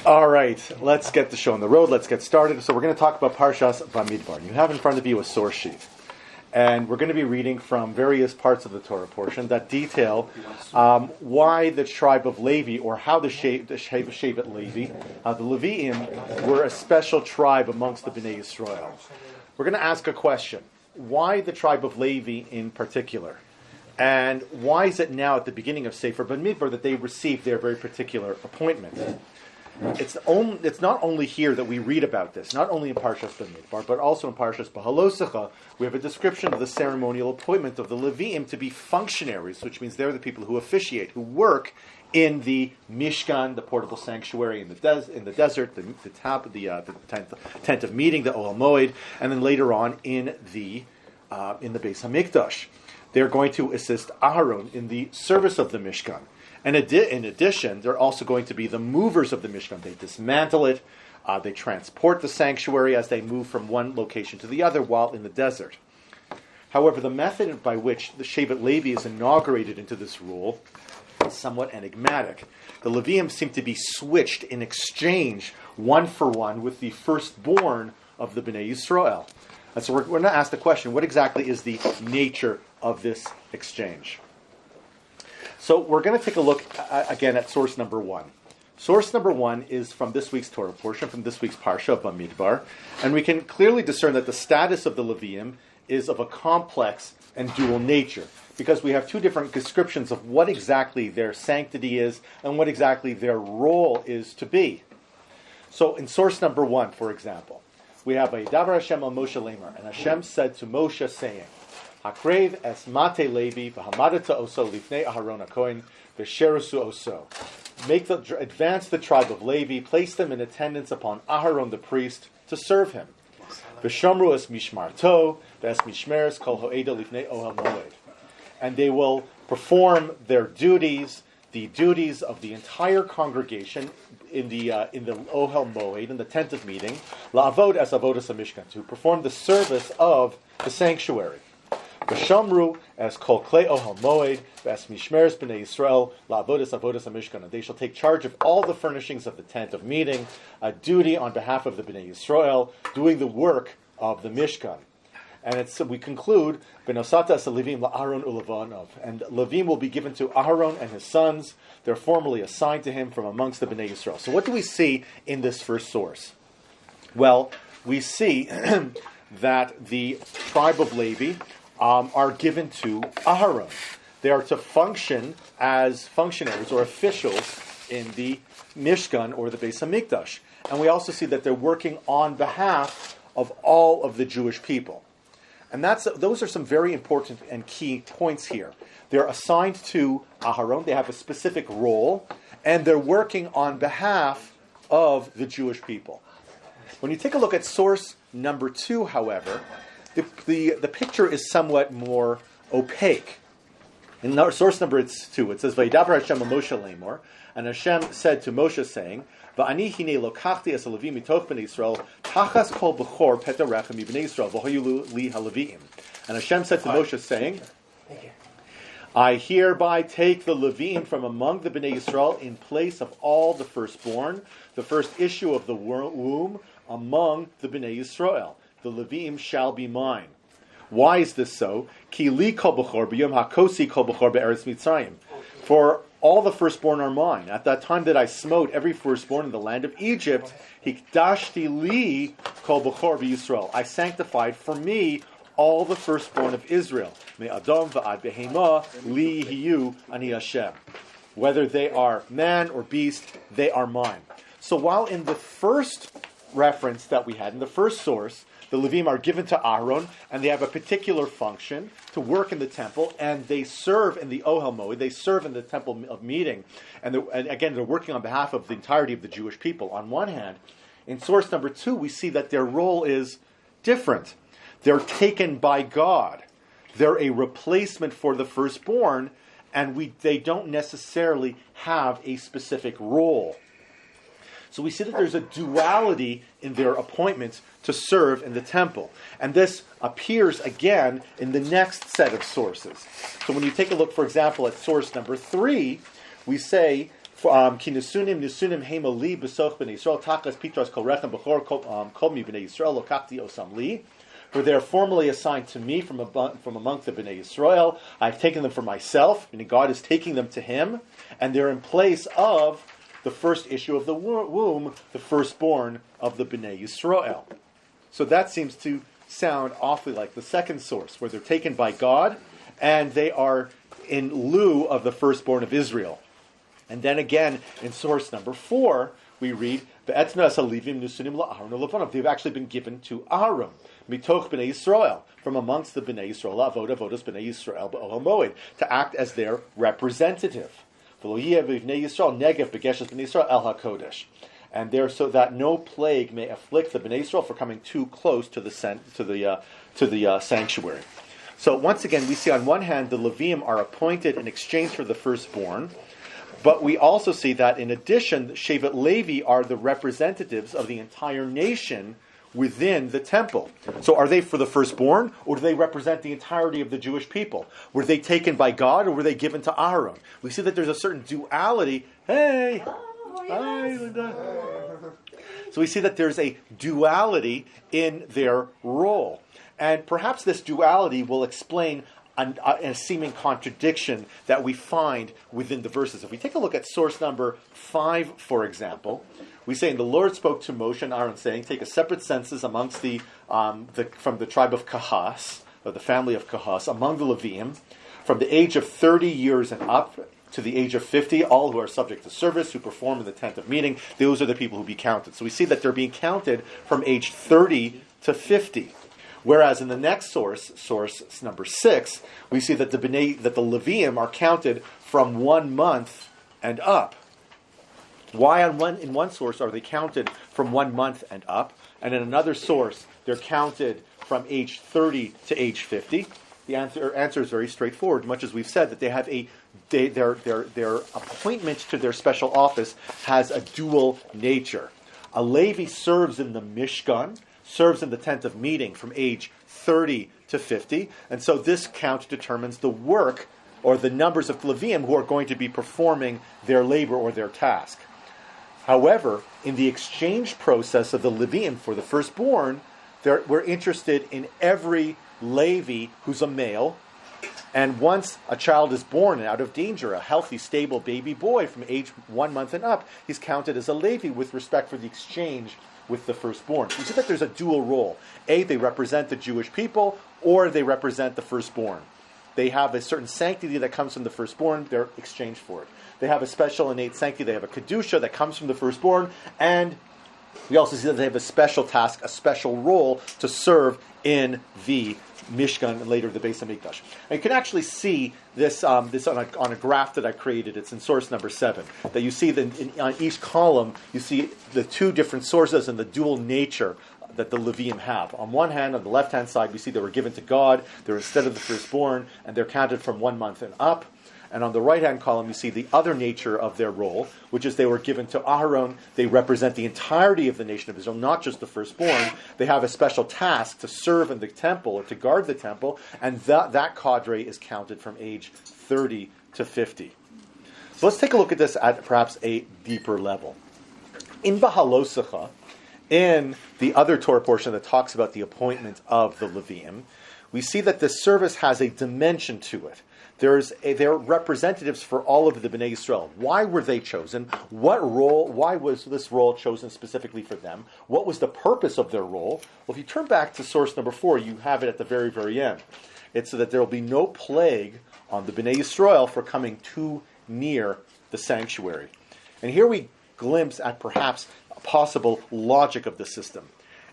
All right, let's get the show on the road. Let's get started. So we're going to talk about Parshas Bamidbar. You have in front of you a source sheet. And we're going to be reading from various parts of the Torah portion that detail why the tribe of Levi, or how the Shevet Levi, the Leviim, were a special tribe amongst the Bnei Yisrael. We're going to ask a question. Why the tribe of Levi in particular? And why is it now at the beginning of Sefer Bamidbar that they received their very particular appointment? It's not only here that we read about this, not only in Parshas Bamidbar, but also in Parshas Behalosecha, we have a description of the ceremonial appointment of the Leviim to be functionaries, which means they're the people who officiate, who work in the Mishkan, the portable sanctuary in the desert, the tent of meeting, the Ohel Moed, and then later on in the Beis Hamikdash. They're going to assist Aharon in the service of the Mishkan. And in addition, they're also going to be the movers of the Mishkan. They dismantle it, they transport the sanctuary as they move from one location to the other while in the desert. However, the method by which the Shevet Levi is inaugurated into this role is somewhat enigmatic. The Leviim seem to be switched in exchange, one for one, with the firstborn of the Bnei Yisrael. And so we're going to ask the question, what exactly is the nature of this exchange? So we're going to take a look again at source number one. Source number one is from this week's Torah portion, from this week's Parsha of Bamidbar, and we can clearly discern that the status of the Leviim is of a complex and dual nature, because we have two different descriptions of what exactly their sanctity is and what exactly their role is to be. So in source number one, for example, we have a Davar Hashem al Moshe Lemar, and Hashem said to Moshe, saying, Hakrev es mate Levi v'hamadata oso lifnei Aharon HaKohen v'sherusu oso. Advance the tribe of Levi, place them in attendance upon Aharon the priest to serve him. V'shamru es mishmarto v'es mishmeres kol ho'eda lifnei Ohel Moed. And they will perform their duties, the duties of the entire congregation in the Ohel Moed, in the tent of meeting, la'avod es avodas hamishkan, to perform the service of the sanctuary. V'shamru as kol klei Ohel Moed v'es mishmeres b'nei Yisrael la'avodas avodas hamishkan. And they shall take charge of all the furnishings of the tent of meeting, a duty on behalf of the Bnei Yisrael, doing the work of the Mishkan. And we conclude, Benosata es Levim la'Aaron u'Levanov, and Levim will be given to Aharon and his sons. They're formally assigned to him from amongst the Bnei Yisrael. So what do we see in this first source? Well, we see that the tribe of Levi are given to Aharon. They are to function as functionaries or officials in the Mishkan or the Beis Hamikdash. And we also see that they're working on behalf of all of the Jewish people. And those are some very important and key points here. They're assigned to Aharon, they have a specific role, and they're working on behalf of the Jewish people. When you take a look at source number 2, however, the picture is somewhat more opaque. In source number 2, it says, Vayidaber Hashem Moshe Lemor, and Hashem said to Moshe, saying, Va'ani hine lokachti es Levim mitoch b'nei Yisrael, tachas kol b'chor petarechem b'nei Yisrael, v'hoyu li haleviim. And Hashem said to Moshe, saying, I hereby take the Levim from among the Bnei Yisrael in place of all the firstborn, the first issue of the womb among the Bnei Yisrael. The Levim shall be mine. Why is this so? Ki li kol b'chor b'yom hakosi kol b'chor be'eretz Mitzrayim. For all the firstborn are mine. At that time that I smote every firstborn in the land of Egypt, hikdashti li kol b'chor v'Yisrael. I sanctified for me all the firstborn of Israel. Me adam v'ad behema li hiyu ani Hashem. Whether they are man or beast, they are mine. So while in the first reference that we had, in the first source, the Levim are given to Aharon, and they have a particular function to work in the temple, and they serve in the Ohel Moed, they serve in the temple of meeting, and again, they're working on behalf of the entirety of the Jewish people. On one hand, in source number 2, we see that their role is different. They're taken by God. They're a replacement for the firstborn, and they don't necessarily have a specific role. So we see that there's a duality in their appointments to serve in the temple. And this appears again in the next set of sources. So when you take a look, for example, at source number 3, we say Ki Nisunim Hema Li B'soch B'nei Yisrael Tachas Pitras Kol Rechem B'chor Kol Mi B'nei Yisrael Lokachti Osam Li. For they are formally assigned to me from among the B'nei Yisrael. I've taken them for myself, meaning God is taking them to Him, and they're in place of the first issue of the womb, the firstborn of the B'nei Yisrael. So that seems to sound awfully like the second source, where they're taken by God, and they are in lieu of the firstborn of Israel. And then again, in source number 4, we read, they've actually been given to Aaron, mitoch b'nei Yisrael, from amongst the b'nei Yisrael, avodas b'nei Yisrael b'ohel moed, to act as their representative. And there, so that no plague may afflict the b'nei Yisrael for coming too close to the sanctuary. So once again, we see on one hand the Leviim are appointed in exchange for the firstborn, but we also see that in addition, Shevet Levi are the representatives of the entire nation within the temple. So are they for the firstborn, or do they represent the entirety of the Jewish people? Were they taken by God, or were they given to Aaron? We see that there's a certain duality. Hey! Hi, Linda. So we see that there's a duality in their role. And perhaps this duality will explain a seeming contradiction that we find within the verses. If we take a look at source number 5, for example, we say, "And the Lord spoke to Moshe and Aaron, saying, take a separate census amongst from the tribe of Kahas, or the family of Kahas, among the Leviim, from the age of 30 years and up to the age of 50, all who are subject to service, who perform in the tent of meeting, those are the people who be counted." So we see that they're being counted from age 30 to 50. Whereas in the next source number 6, we see that the Leviim are counted from 1 month and up. Why in one source are they counted from 1 month and up, and in another source they're counted from age 30 to age 50? The answer is very straightforward. Much as we've said that they have their appointment to their special office has a dual nature. A Levi serves in the Mishkan, serves in the tent of meeting from age 30 to 50, and so this count determines the work or the numbers of Leviim who are going to be performing their labor or their task. However, in the exchange process of the Leviim for the firstborn, we're interested in every Levi who's a male, and once a child is born and out of danger, a healthy, stable baby boy from age 1 month and up, he's counted as a Levi with respect for the exchange with the firstborn. We see that there's a dual role. A, they represent the Jewish people, or they represent the firstborn. They have a certain sanctity that comes from the firstborn, they're exchanged for it. They have a special innate sanctity, they have a kedusha that comes from the firstborn, and we also see that they have a special task, a special role to serve in the Mishkan and later the Beis Hamikdash. And you can actually see this on a graph that I created. It's in source number 7. That you see that on each column, you see the two different sources and the dual nature that the Leviim have. On one hand, on the left-hand side, we see they were given to God. They're instead of the firstborn, and they're counted from 1 month and up. And on the right-hand column, you see the other nature of their role, which is they were given to Aaron. They represent the entirety of the nation of Israel, not just the firstborn. They have a special task to serve in the temple or to guard the temple, and that cadre is counted from age 30 to 50. So let's take a look at this at perhaps a deeper level. In Bahalosecha, in the other Torah portion that talks about the appointment of the Leviim, we see that this service has a dimension to it. They're representatives for all of the Bnei Yisrael. Why were they chosen? What role? Why was this role chosen specifically for them? What was the purpose of their role? Well, if you turn back to source number 4, you have it at the very, very end. It's so that there will be no plague on the Bnei Yisrael for coming too near the sanctuary. And here we glimpse at perhaps a possible logic of the system.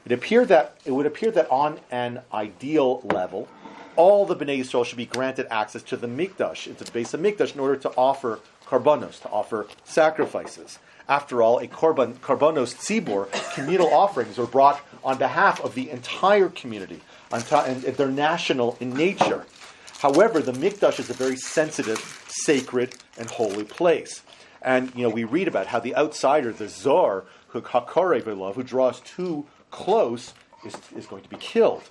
It would appear that on an ideal level, all the Bnei Yisrael should be granted access to the Mikdash, into the Beis Hamikdash, in order to offer karbanos, to offer sacrifices. After all, a karbanos tzibur, communal offerings, are brought on behalf of the entire community, and they're national in nature. However, the Mikdash is a very sensitive, sacred, and holy place. And we read about how the outsider, the Zor, who draws too close, is going to be killed.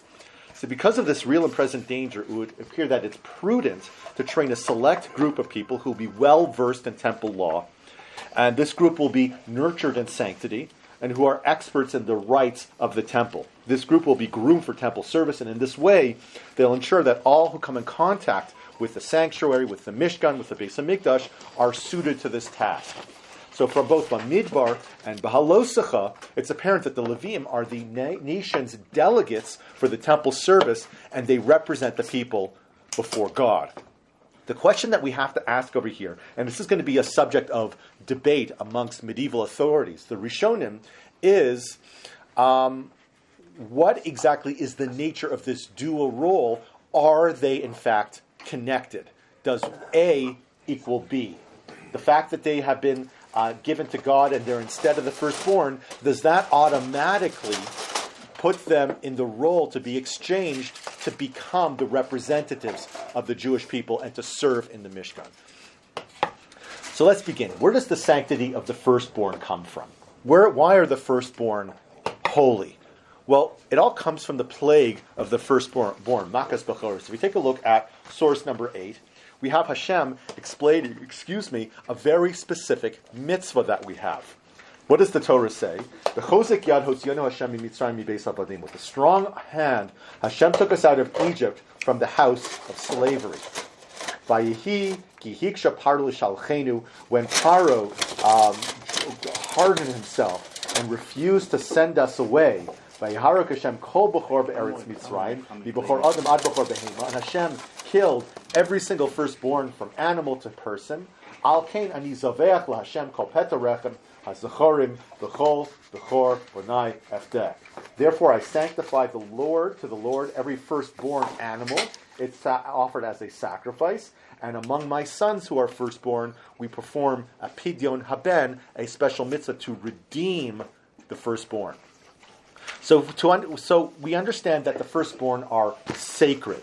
So because of this real and present danger, it would appear that it's prudent to train a select group of people who will be well-versed in temple law And this group will be nurtured in sanctity and who are experts in the rites of the temple. This group will be groomed for temple service, and in this way, they'll ensure that all who come in contact with the sanctuary, with the Mishkan, with the Beis HaMikdash, are suited to this task. So from both Bamidbar and Behalosecha, it's apparent that the Levim are the nation's delegates for the temple service, and they represent the people before God. The question that we have to ask over here, and this is going to be a subject of debate amongst medieval authorities, the Rishonim, is what exactly is the nature of this dual role? Are they in fact connected? Does A equal B? The fact that they have been given to God and they're instead of the firstborn, does that automatically put them in the role to be exchanged to become the representatives of the Jewish people and to serve in the Mishkan? So let's begin. Where does the sanctity of the firstborn come from? Why are the firstborn holy? Well, it all comes from the plague of the firstborn, Makas Bechoros. If we take a look at source number 8, we have Hashem explaining, a very specific mitzvah that we have. What does the Torah say? With a strong hand, Hashem took us out of Egypt from the house of slavery. When Paro hardened himself and refused to send us away, and Hashem killed every single firstborn from animal to person. Therefore I sanctify to the Lord every firstborn animal. It's offered as a sacrifice. And among my sons who are firstborn, we perform a pidyon haben, a special mitzvah to redeem the firstborn. So we understand that the firstborn are sacred.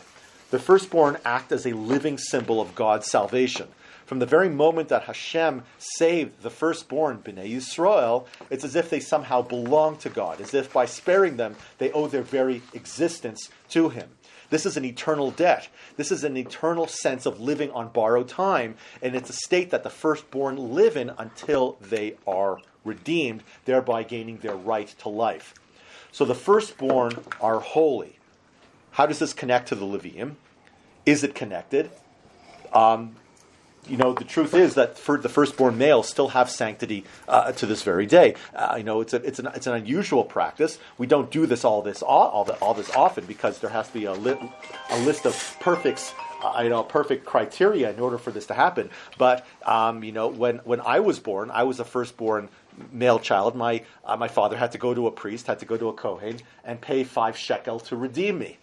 The firstborn act as a living symbol of God's salvation. From the very moment that Hashem saved the firstborn, Bnei Yisrael, it's as if they somehow belong to God, as if by sparing them, they owe their very existence to Him. This is an eternal debt. This is an eternal sense of living on borrowed time, and it's a state that the firstborn live in until they are redeemed, thereby gaining their right to life. So the firstborn are holy. How does this connect to the Levium? Is it connected? The truth is that the firstborn males still have sanctity to this very day. It's an unusual practice. We don't do this all this often because there has to be a list of perfect criteria in order for this to happen. But when I was born, I was a firstborn male child. My father had to go to a priest, had to go to a kohen, and pay 5 shekel to redeem me.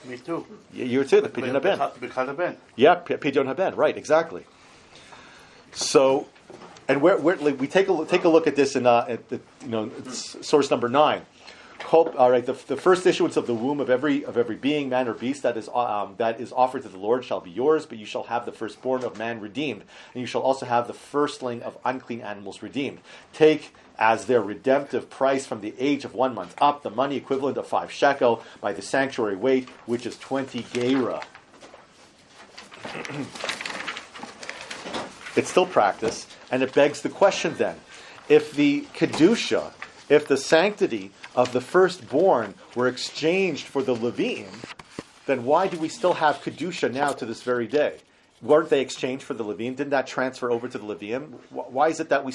Me too. You too. The pidyon haben. Yeah, pidyon haben. Right, exactly. So, and we take a look at this in it's source number 9. All right, the first issuance of the womb of every being, man or beast that is offered to the Lord shall be yours, but you shall have the firstborn of man redeemed, and you shall also have the firstling of unclean animals redeemed. Take as their redemptive price from the age of 1 month up the money equivalent of 5 shekel by the sanctuary weight, which is 20 gera. It's still practice, and it begs the question then, if the kedusha, if the sanctity of the firstborn were exchanged for the Leviim, then why do we still have kedusha now to this very day? Weren't they exchanged for the Leviim? Didn't that transfer over to the Leviim? Why is it that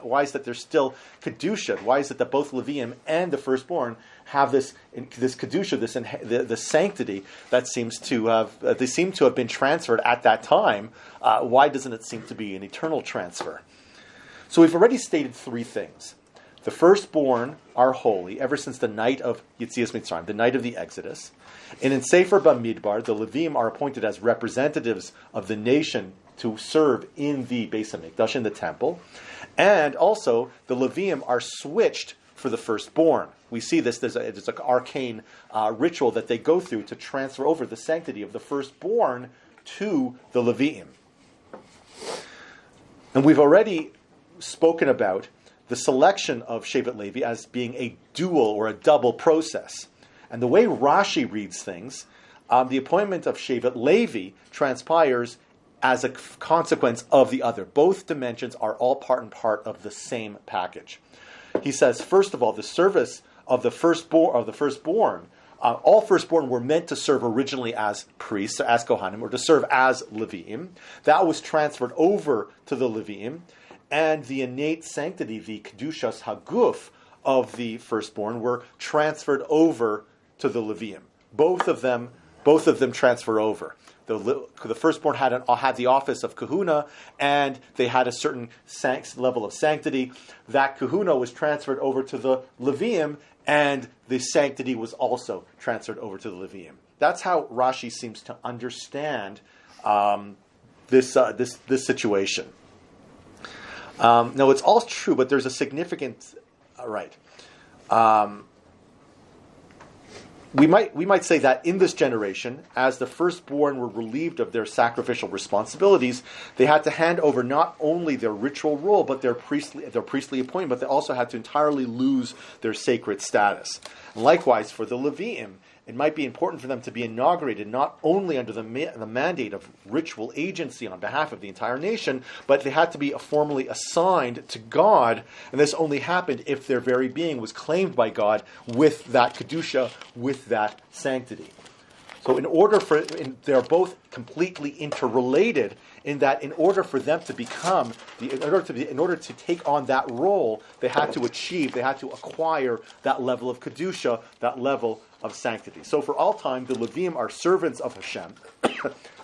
why is that there's still kedusha? Why is it that both Leviim and the firstborn have this kedusha, the sanctity that seems to have they seem to have been transferred at that time? Why doesn't it seem to be an eternal transfer? So we've already stated 3 things. The firstborn are holy ever since the night of Yetzias Mitzrayim, the night of the Exodus. And in Sefer Bamidbar, the Levim are appointed as representatives of the nation to serve in the Beis HaMikdash, in the temple. And also, the Levim are switched for the firstborn. We see this, there's an arcane ritual that they go through to transfer over the sanctity of the firstborn to the Levim. And we've already spoken about the selection of Shevet Levi as being a dual or a double process. And the way Rashi reads things, the appointment of Shevet Levi transpires as a consequence of the other. Both dimensions are all part and part of the same package. He says, first of all, the service of the firstborn, all firstborn were meant to serve originally as priests, as Kohanim, or to serve as Leviim. That was transferred over to the Leviim, and the innate sanctity, the Kedushas Haguf of the firstborn, were transferred over to the Leviim. Both of them transfer over. The firstborn had the office of kahuna, and they had a certain level of sanctity. That kahuna was transferred over to the Leviim, and the sanctity was also transferred over to the Leviim. That's how Rashi seems to understand this situation. No, it's all true, but there's a significant right. We might say that in this generation, as the firstborn were relieved of their sacrificial responsibilities, they had to hand over not only their ritual role, but their priestly appointment, but they also had to entirely lose their sacred status. And likewise, for the Leviim, it might be important for them to be inaugurated not only under the mandate of ritual agency on behalf of the entire nation, but they had to be formally assigned to God, and this only happened if their very being was claimed by God with that kedusha, with that sanctity. So they're both completely interrelated in that in order for them to become, in order to take on that role, they had to acquire that level of kedusha, that level of sanctity. So for all time, the Leviim are servants of Hashem,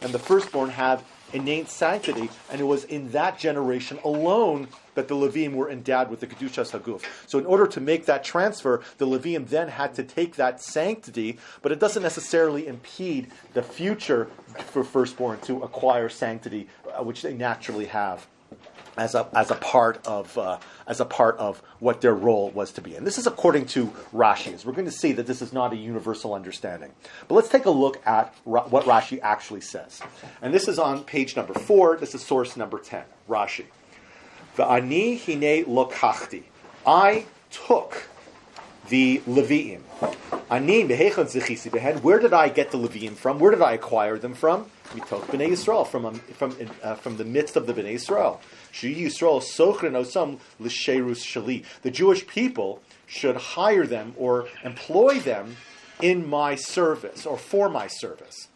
and the firstborn have innate sanctity, and it was in that generation alone that the Leviim were endowed with the Kedushas Haguf. So in order to make that transfer, the Leviim then had to take that sanctity, but it doesn't necessarily impede the future for firstborn to acquire sanctity, which they naturally have as a part of what their role was to be. And this is according to Rashi. As we're going to see that this is not a universal understanding. But let's take a look at what Rashi actually says. And this is on page number 4. This is source number 10. Rashi. V'ani hine lokachti. I took the Leviim. Ani mehechon zichisi behen. Where did I get the Leviim from? Where did I acquire them from? Mitok b'nei Yisrael, from the midst of the b'nei Yisrael. Shi Yisrael sochrin osam l'sherus shali. The Jewish people should hire them or employ them in my service or for my service.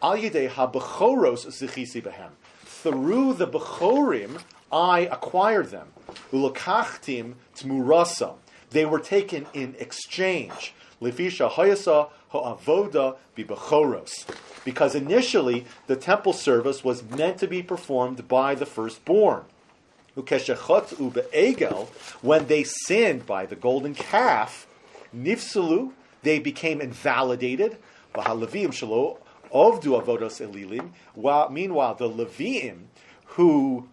Al yidei ha-bechoros zichisi behem. Through the bechorim, I acquired them. Ulokachtim tmurasam. They were taken in exchange. Lefisha hayasa ha'avoda bibechoros. Because initially, the temple service was meant to be performed by the firstborn. Ukeshechotzu be'egel, when they sinned by the golden calf, nifsalu, they became invalidated. V'halevim shelo ovdu avodos elilim. Meanwhile, the Leviim, who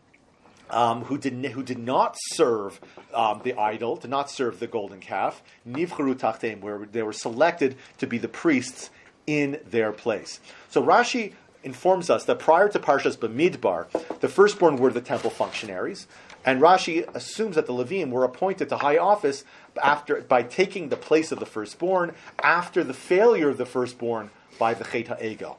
did not serve the idol, did not serve the golden calf, nivcharu tachteim, where they were selected to be the priests in their place. So Rashi informs us that prior to Parshas Bamidbar, the firstborn were the temple functionaries, and Rashi assumes that the Leviim were appointed to high office by taking the place of the firstborn after the failure of the firstborn by the Chet HaEgel.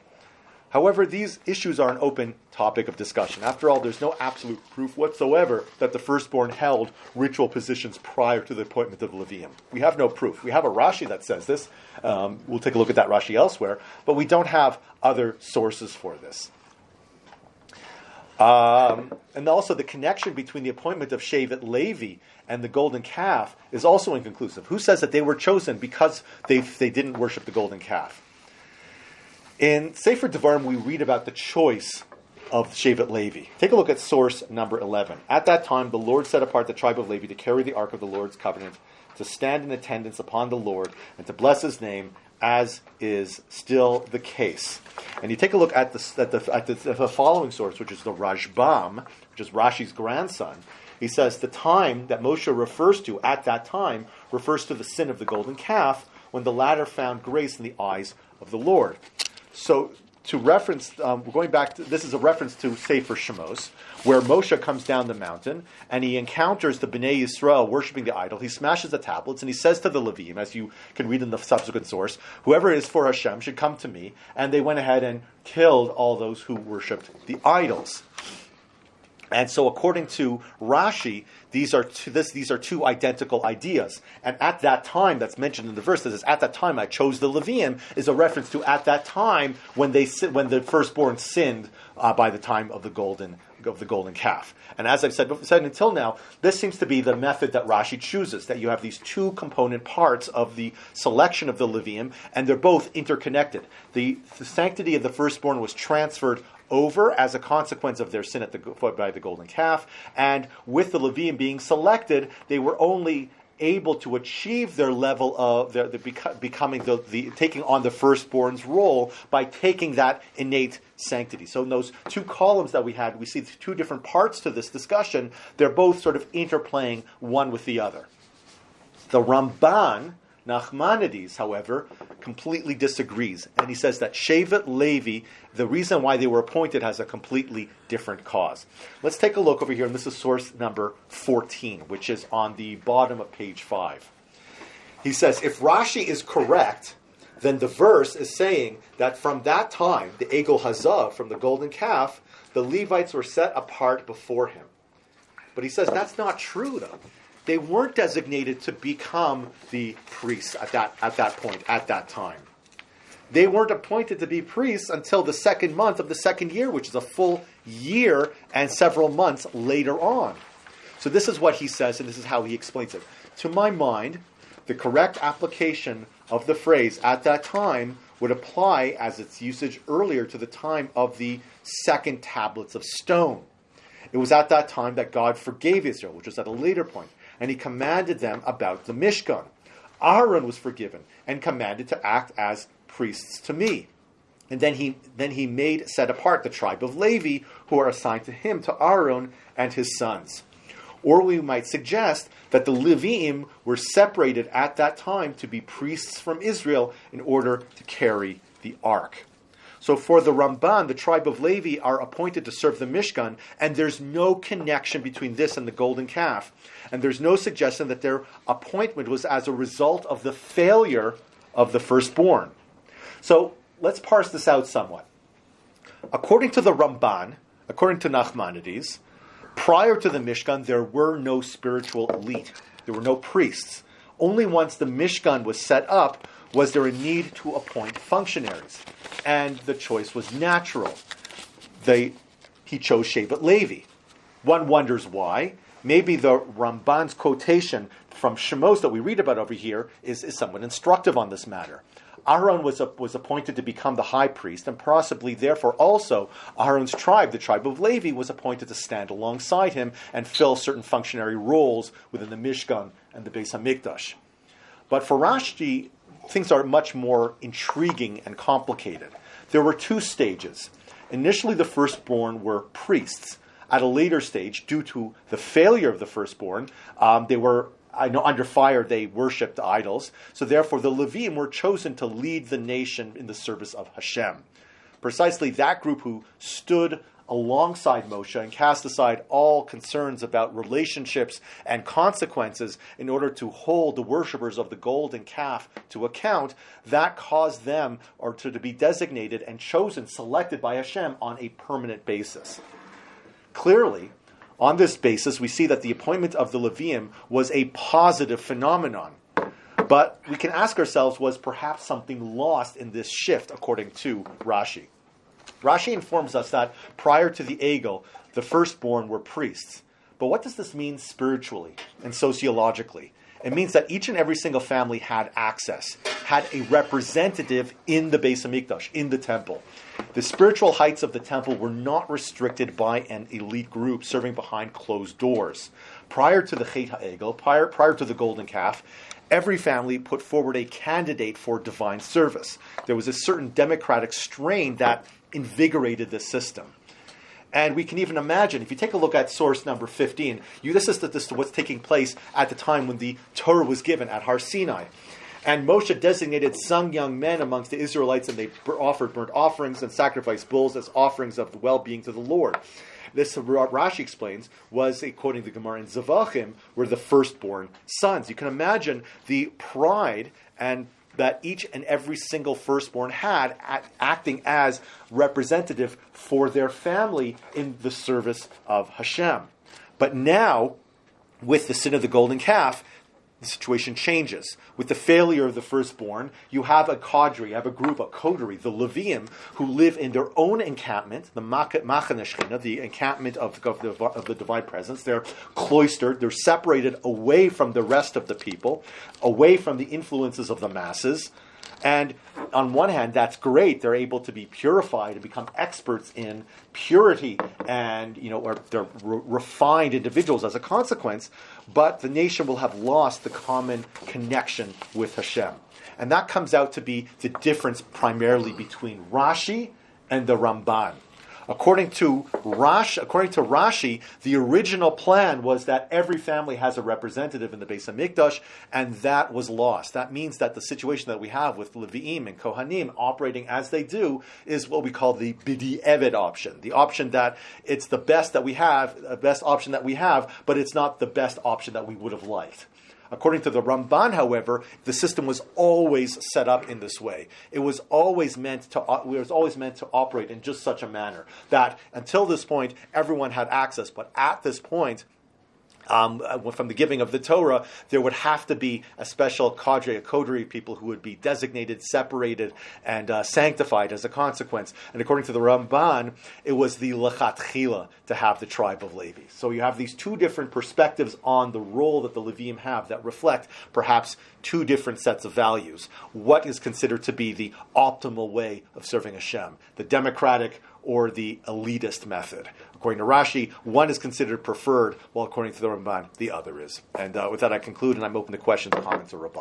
However, these issues are an open topic of discussion. After all, there's no absolute proof whatsoever that the firstborn held ritual positions prior to the appointment of Leviim. We have no proof. We have a Rashi that says this. We'll take a look at that Rashi elsewhere, but we don't have other sources for this. And also the connection between the appointment of Shevet Levi and the golden calf is also inconclusive. Who says that they were chosen because they didn't worship the golden calf? In Sefer Devarim, we read about the choice of Shevet Levi. Take a look at source number 11. At that time, the Lord set apart the tribe of Levi to carry the ark of the Lord's covenant, to stand in attendance upon the Lord, and to bless his name, as is still the case. And you take a look at the following source, which is the Rashbam, which is Rashi's grandson. He says the time that Moshe refers to at that time refers to the sin of the golden calf, when the latter found grace in the eyes of the Lord. So to reference, we're going back to, this is a reference to Sefer Shemos, where Moshe comes down the mountain and he encounters the Bnei Yisrael worshiping the idol. He smashes the tablets and he says to the Levim, as you can read in the subsequent source, whoever is for Hashem should come to me. And they went ahead and killed all those who worshipped the idols. And so according to Rashi, these are two identical ideas. And at that time, that's mentioned in the verse, that says, at that time I chose the Levium, is a reference to at that time when the firstborn sinned by the time of the golden calf. And as I've said until now, this seems to be the method that Rashi chooses, that you have these two component parts of the selection of the Levium, and they're both interconnected. The sanctity of the firstborn was transferred over as a consequence of their sin by the golden calf, and with the Levium being selected, they were only able to achieve their level of becoming taking on the firstborn's role by taking that innate sanctity. So in those two columns that we had, we see two different parts to this discussion. They're both sort of interplaying one with the other. The Ramban, Nachmanides, however, completely disagrees. And he says that Shevet Levi, the reason why they were appointed, has a completely different cause. Let's take a look over here, and this is source number 14, which is on the bottom of page 5. He says, if Rashi is correct, then the verse is saying that from that time, the Egel Hazav, from the golden calf, the Levites were set apart before him. But he says that's not true, though. They weren't designated to become the priests at that point, at that time. They weren't appointed to be priests until the second month of the second year, which is a full year and several months later on. So this is what he says, and this is how he explains it. To my mind, the correct application of the phrase at that time would apply as its usage earlier to the time of the second tablets of stone. It was at that time that God forgave Israel, which was at a later point. And he commanded them about the Mishkan. Aaron was forgiven and commanded to act as priests to me. And then he set apart the tribe of Levi, who are assigned to him, to Aaron and his sons. Or we might suggest that the Levim were separated at that time to be priests from Israel in order to carry the ark. So for the Ramban, the tribe of Levi are appointed to serve the Mishkan, and there's no connection between this and the golden calf. And there's no suggestion that their appointment was as a result of the failure of the firstborn. So let's parse this out somewhat. According to the Ramban, according to Nachmanides, prior to the Mishkan, there were no spiritual elite. There were no priests. Only once the Mishkan was set up was there a need to appoint functionaries. And the choice was natural. He chose Shevet Levi. One wonders why. Maybe the Ramban's quotation from Shemos that we read about over here is somewhat instructive on this matter. Aaron was appointed to become the high priest, and possibly therefore also Aaron's tribe, the tribe of Levi, was appointed to stand alongside him and fill certain functionary roles within the Mishkan and the Beis HaMikdash. But for Rashi, things are much more intriguing and complicated. There were two stages. Initially, the firstborn were priests. At a later stage, due to the failure of the firstborn, under fire they worshipped idols. So therefore, the Levim were chosen to lead the nation in the service of Hashem. Precisely that group who stood alongside Moshe and cast aside all concerns about relationships and consequences in order to hold the worshippers of the golden calf to account, that caused them to be designated and chosen, selected by Hashem on a permanent basis. Clearly, on this basis, we see that the appointment of the Levium was a positive phenomenon. But we can ask ourselves, was perhaps something lost in this shift, according to Rashi? Rashi informs us that prior to the Egel, the firstborn were priests. But what does this mean spiritually and sociologically? It means that each and every single family had access, had a representative in the Beis HaMikdash, in the temple. The spiritual heights of the temple were not restricted by an elite group serving behind closed doors. Prior to the Chet HaEgel, prior to the golden calf, every family put forward a candidate for divine service. There was a certain democratic strain that invigorated the system. And we can even imagine, if you take a look at source number 15, this is what's taking place at the time when the Torah was given at Har Sinai. And Moshe designated some young men amongst the Israelites, and they offered burnt offerings and sacrificed bulls as offerings of the well-being to the Lord. This, Rashi explains, was, quoting the Gemara in Zavachim, were the firstborn sons. You can imagine the pride and that each and every single firstborn had acting as representative for their family in the service of Hashem. But now, with the sin of the golden calf, the situation changes. With the failure of the firstborn, you have a cadre, you have a group, a coterie, the Leviim, who live in their own encampment, the Machane Shechina, the encampment of the divine presence. They're cloistered, they're separated away from the rest of the people, away from the influences of the masses. And on one hand, that's great. They're able to be purified and become experts in purity, and or they're refined individuals as a consequence. But the nation will have lost the common connection with Hashem, and that comes out to be the difference primarily between Rashi and the Ramban. According to Rashi, the original plan was that every family has a representative in the Beis HaMikdash, and that was lost. That means that the situation that we have with Levi'im and Kohanim operating as they do is what we call the Bidi Eved option. The option that it's the best that we have, the best option that we have, but it's not the best option that we would have liked. According to the Ramban, however, the system was always set up in this way. It was always meant to operate in just such a manner that until this point, everyone had access. But at this point, from the giving of the Torah, there would have to be a special cadre, a coterie of people who would be designated, separated, and sanctified as a consequence. And according to the Ramban, it was the lechatchila to have the tribe of Levi. So you have these two different perspectives on the role that the Leviim have that reflect perhaps two different sets of values. What is considered to be the optimal way of serving Hashem? The democratic or the elitist method? According to Rashi, one is considered preferred, while according to the Ramban, the other is. And with that I conclude, and I'm open to questions, comments, or rebuttals.